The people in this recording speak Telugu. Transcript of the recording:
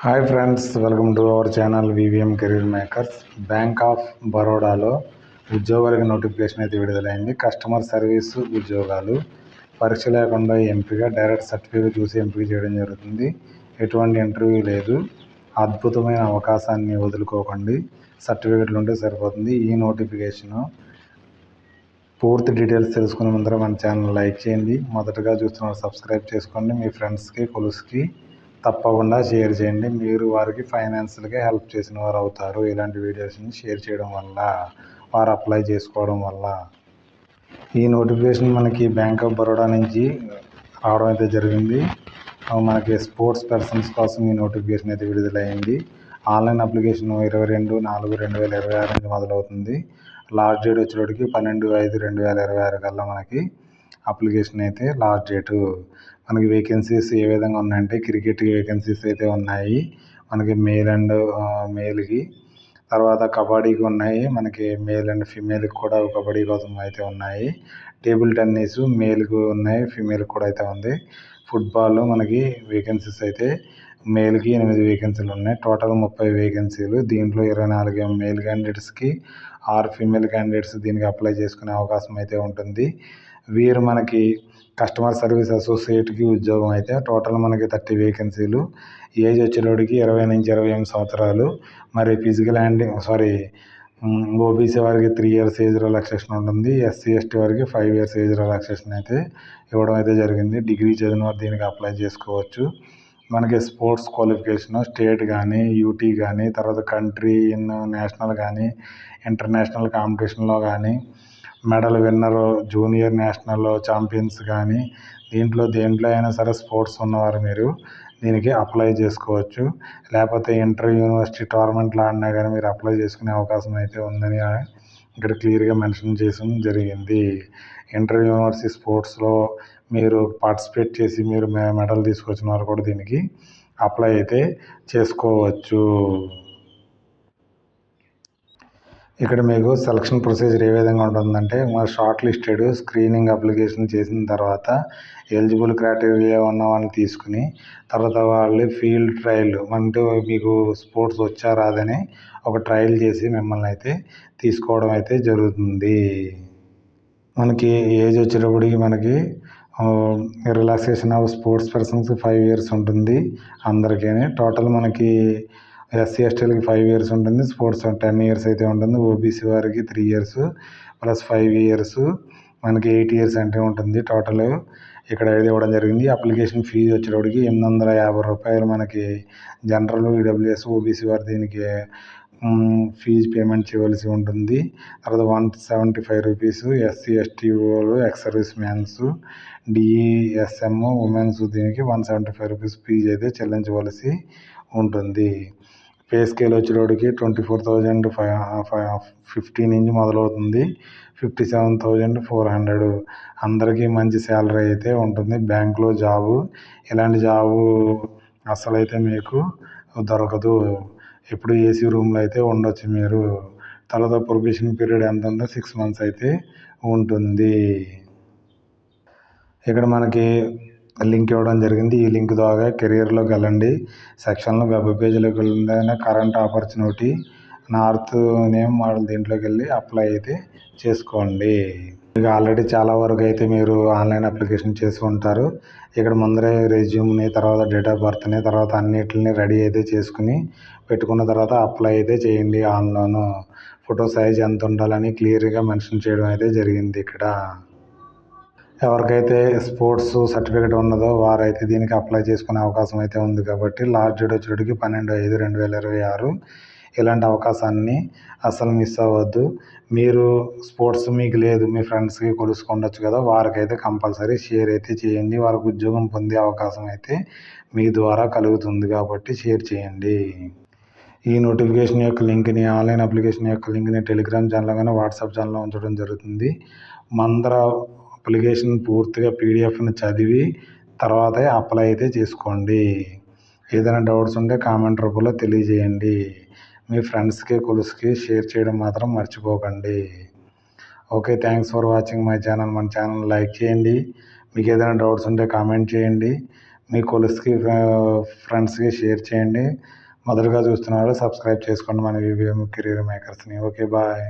Hi friends, welcome to our channel VVM career makers. Bank of బరోడాలో ఉద్యోగాలకు నోటిఫికేషన్ అయితే విడుదలైంది. కస్టమర్ సర్వీస్ ఉద్యోగాలు పరీక్ష లేకుండా ఎంపిక, డైరెక్ట్ సర్టిఫికేట్ చూసి ఎంపిక చేయడం జరుగుతుంది. ఎటువంటి ఇంటర్వ్యూ లేదు. అద్భుతమైన అవకాశాన్ని వదులుకోకండి. సర్టిఫికేట్లు ఉంటే సరిపోతుంది. ఈ నోటిఫికేషను పూర్తి డీటెయిల్స్ తెలుసుకునే ముందర మన ఛానల్ లైక్ చేయండి. మొదటగా చూస్తున్న సబ్స్క్రైబ్ చేసుకోండి. మీ ఫ్రెండ్స్కి, కొలుసుకి తప్పకుండా షేర్ చేయండి. మీరు వారికి ఫైనాన్షియల్గా హెల్ప్ చేసిన వారు అవుతారు. ఇలాంటి వీడియోస్ని షేర్ చేయడం వల్ల, వారు అప్లై చేసుకోవడం వల్ల. ఈ నోటిఫికేషన్ మనకి బ్యాంక్ ఆఫ్ బరోడా నుంచి రావడం అయితే జరిగింది. మనకి స్పోర్ట్స్ పర్సన్స్ కోసం ఈ నోటిఫికేషన్ అయితే విడుదలైంది. ఆన్లైన్ అప్లికేషన్ 22/4/2026 నుంచి మొదలవుతుంది. లాస్ట్ డేట్ వచ్చేటికి 12/5/2026 కల్లా మనకి అప్లికేషన్ అయితే లాస్ట్ డేటు. మనకి వేకెన్సీస్ ఏ విధంగా ఉన్నాయంటే, క్రికెట్ వేకెన్సీస్ అయితే ఉన్నాయి మనకి మేల్కి. తర్వాత కబడ్డీకి ఉన్నాయి, మనకి మేల్ అండ్ ఫీమేల్కి కూడా కబడ్డీ కోసం అయితే ఉన్నాయి. టేబుల్ టెన్నిస్ మేల్కి ఉన్నాయి, ఫీమేల్కి కూడా అయితే ఉంది. ఫుట్బాల్లో మనకి వేకెన్సీస్ అయితే మేల్కి 8 వేకెన్సీలు ఉన్నాయి. టోటల్ 30 వేకెన్సీలు. దీంట్లో 24 మేల్ క్యాండిడేట్స్కి, 6 ఫీమేల్ క్యాండిడేట్స్ దీనికి అప్లై చేసుకునే అవకాశం అయితే ఉంటుంది. వీరు మనకి కస్టమర్ సర్వీస్ అసోసియేట్కి ఉద్యోగం అయితే టోటల్ మనకి 30 వేకెన్సీలు. ఏజ్ వచ్చేటోడికి 20 నుంచి 28 సంవత్సరాలు. మరి ఫిజికల్ ఓబీసీ వారికి 3 ఇయర్స్ ఏజ్ రిలాక్సేషన్ ఉంటుంది. ఎస్సీ ఎస్టీ వారికి 5 ఇయర్స్ ఏజ్ రిలాక్సేషన్ అయితే ఇవ్వడం అయితే జరిగింది. డిగ్రీ చదివిన వారు దీనికి అప్లై చేసుకోవచ్చు. మనకి స్పోర్ట్స్ క్వాలిఫికేషన్ స్టేట్ కానీ, యూటీ కానీ, తర్వాత కంట్రీ నేషనల్ కానీ, ఇంటర్నేషనల్ కాంపిటీషన్లో కానీ medal winner, junior national champions కానీ, దేంట్లో అయినా సరే స్పోర్ట్స్ ఉన్నవారు మీరు దీనికి అప్లై చేసుకోవచ్చు. లేకపోతే ఇంటర్ యూనివర్సిటీ టోర్నమెంట్లో ఆడినా కానీ మీరు అప్లై చేసుకునే అవకాశం అయితే ఉందని ఇక్కడ క్లియర్గా మెన్షన్ చేయడం జరిగింది. ఇంటర్ యూనివర్సిటీ స్పోర్ట్స్లో మీరు పార్టిసిపేట్ చేసి మీరు మెడల్ తీసుకొచ్చిన వారు కూడా దీనికి అప్లై అయితే చేసుకోవచ్చు. ఇక్కడ మీకు సెలక్షన్ ప్రొసీజర్ ఏ విధంగా ఉంటుందంటే, షార్ట్ లిస్టెడ్ స్క్రీనింగ్ అప్లికేషన్ చేసిన తర్వాత ఎలిజిబుల్ క్రైటీరియా ఉన్న వాళ్ళని తీసుకుని, తర్వాత వాళ్ళు ఫీల్డ్ ట్రయల్ అంటే మీకు స్పోర్ట్స్ వచ్చా రాదని ఒక ట్రయల్ చేసి మిమ్మల్ని అయితే తీసుకోవడం అయితే జరుగుతుంది. మనకి ఏజ్ వచ్చేటప్పటికి మనకి relaxation of sports persons 5 years ఉంటుంది అందరికీ. టోటల్ మనకి ఎస్సీ ఎస్టీలకి 5 ఇయర్స్ ఉంటుంది. స్పోర్ట్స్ 10 ఇయర్స్ అయితే ఉంటుంది. ఓబీసీ వారికి 3 ఇయర్స్ ప్లస్ 5 ఇయర్స్ మనకి 8 ఇయర్స్ అంటే ఉంటుంది టోటల్. ఇక్కడ అయితే ఇవ్వడం జరిగింది. అప్లికేషన్ ఫీజు వచ్చేటప్పటికి 850 రూపాయలు మనకి జనరల్, ఈడబ్ల్యూఎస్, ఓబీసీ వారు దీనికి ఫీజు పేమెంట్ చేయవలసి ఉంటుంది. తర్వాత 175 రూపీస్ ఎస్సీ ఎస్టీ వాళ్ళు, ఎక్స్ సర్వీస్ మ్యాన్స్, డిఈఎస్ఎం ఉమెన్స్ దీనికి 175 రూపీస్ ఫీజు అయితే చెల్లించవలసి ఉంటుంది. పే స్కేల్ వచ్చేటోడికి 24,550 నుంచి మొదలవుతుంది. 57,400. అందరికీ మంచి శాలరీ అయితే ఉంటుంది. బ్యాంకులో జాబు, ఇలాంటి జాబు అసలు అయితే మీకు దొరకదు. ఎప్పుడు ఏసీ రూమ్లో అయితే ఉండొచ్చు మీరు. తర్వాత ప్రొబేషన్ పీరియడ్ ఎంత ఉందో 6 months అయితే ఉంటుంది. ఇక్కడ మనకి లింక్ ఇవ్వడం జరిగింది. ఈ లింక్ ద్వారా కెరియర్లోకి వెళ్ళండి. సెక్షన్లో వెబ్ పేజీలోకి వెళ్ళిన current opportunity north name model దీంట్లోకి వెళ్ళి అప్లై అయితే చేసుకోండి. ఇక ఆల్రెడీ చాలా వరకు అయితే మీరు ఆన్లైన్ అప్లికేషన్ చేసి ఉంటారు. ఇక్కడ ముందరే రెజ్యూమ్ని, తర్వాత డేట్ ఆఫ్ బర్త్ని, తర్వాత అన్నిటిని రెడీ అయితే చేసుకుని పెట్టుకున్న తర్వాత అప్లై అయితే చేయండి. ఆన్లైన్ ఫోటో సైజ్ ఎంత ఉండాలని క్లియర్గా మెన్షన్ చేయడం అయితే జరిగింది. ఇక్కడ ఎవరికైతే స్పోర్ట్స్ సర్టిఫికేట్ ఉన్నదో వారైతే దీనికి అప్లై చేసుకునే అవకాశం అయితే ఉంది. కాబట్టి లాస్ట్ డేట్ వచ్చేటికి 12/5/2026. ఇలాంటి అవకాశాన్ని అసలు మిస్ అవ్వద్దు. మీరు స్పోర్ట్స్ మీకు లేదు, మీ ఫ్రెండ్స్కి కొలుసుకుండొచ్చు కదా, వారికైతే కంపల్సరీ షేర్ అయితే చేయండి. వారికి ఉద్యోగం పొందే అవకాశం అయితే మీ ద్వారా కలుగుతుంది కాబట్టి షేర్ చేయండి. ఈ నోటిఫికేషన్ యొక్క లింక్ని, ఆన్లైన్ అప్లికేషన్ యొక్క లింక్ని టెలిగ్రామ్ ఛానల్లో కానీ వాట్సాప్ ఛానల్లో ఉంచడం జరుగుతుంది. మందర అప్లికేషన్ పూర్తిగా పీడిఎఫ్ని చదివి తర్వాతే అప్లై అయితే చేసుకోండి. ఏదైనా డౌట్స్ ఉంటే కామెంట్ రూపంలో తెలియజేయండి. మీ ఫ్రెండ్స్కి, కొలుసుకి షేర్ చేయడం మాత్రం మర్చిపోకండి. Okay, thanks for watching my channel. మన ఛానల్ లైక్ చేయండి. మీకు ఏదైనా డౌట్స్ ఉంటే కామెంట్ చేయండి. మీ కొలీగ్స్కి ఫ్రెండ్స్కి షేర్ చేయండి. మొదటగా చూస్తున్న వాళ్ళు సబ్స్క్రైబ్ చేసుకోండి మన వివిఎం కెరీర్ మేకర్స్ని. Okay bye.